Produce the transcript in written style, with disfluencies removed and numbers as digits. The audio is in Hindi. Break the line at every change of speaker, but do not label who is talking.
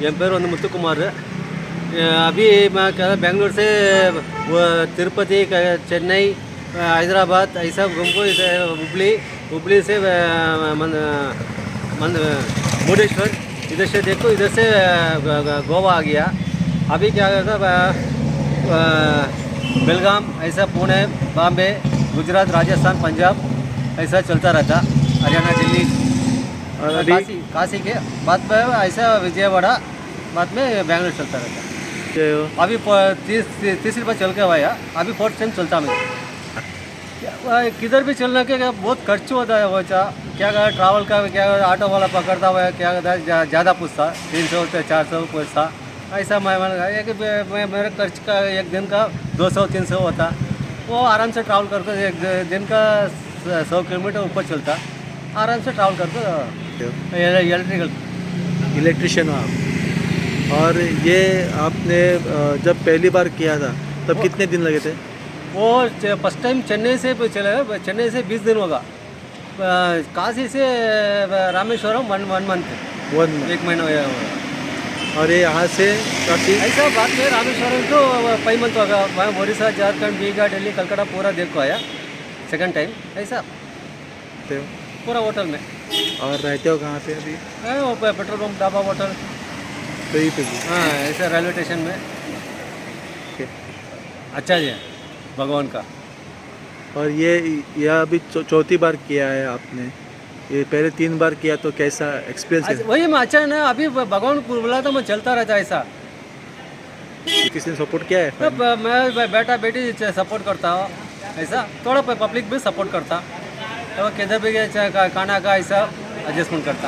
என் பேர் வந்து முத்துக்குமார். अभी मैं क्या बेंगलुरु से तिरुपति, चेन्नई, हैदराबाद ऐसा घूमको हुबली से मुर्डेश्वर इधर से देखो, इधर से गोवा आ गया। अभी क्या करता बेलगाम ऐसा, पुणे, बॉम्बे, गुजरात, राजस्थान, पंजाब ऐसा चलता रहता, हरियाणा, दिल्ली और काशी के बाद में ऐसा विजयवाड़ा, बाद में बेंगलुरु चलता रहता। अभी 30 रुपये चल के आया, अभी 4th टाइम चलता मैं। किधर भी चलने के बहुत खर्च होता है। वो क्या ट्रैवल का क्या ऑटो वाला पकड़ता हुआ है, क्या ज़्यादा पूछता, 300 से 400 पूछता ऐसा। मैं मेरे खर्च का एक दिन का 200-300 होता। वो आराम से ट्रैवल करके एक दिन का 100 किलोमीटर ऊपर चलता, आराम से ट्रैवल करके।
इलेक्ट्रिशियन हो आप। और ये आपने जब पहली बार किया था तब कितने दिन लगे थे?
वो फर्स्ट टाइम चेन्नई से चले, चेन्नई से 20 दिन होगा। काशी से रामेश्वरम 1 मंथ, 1 महीना होगा।
और ये यहाँ से काशी
ऐसा बात में रामेश्वरम तो 5 मंथ होगा। मैं उड़ीसा, झारखंड, बीघा, दिल्ली, कलकत्ता पूरा देख को आया सेकंड टाइम ऐसा, पूरा होटल में।
और रहते हो कहाँ पे अभी?
वो पेट्रोल पंप, ढाबा, होटल
कहीं पे भी?
हाँ ऐसा, रेलवे स्टेशन में। अच्छा जी, भगवान का।
और ये अभी चौथी बार किया है आपने, ये पहले 3 बार किया, तो कैसा एक्सपीरियंस है?
वही मैं अच्छा है ना, अभी भगवान को बुला तो मैं चलता रहता ऐसा।
किसने सपोर्ट किया है?
मैं बेटा बेटी सपोर्ट करता हूँ ऐसा, थोड़ा पब्लिक भी सपोर्ट करता, तो किधर भी खाना का ऐसा एडजस्टमेंट करता।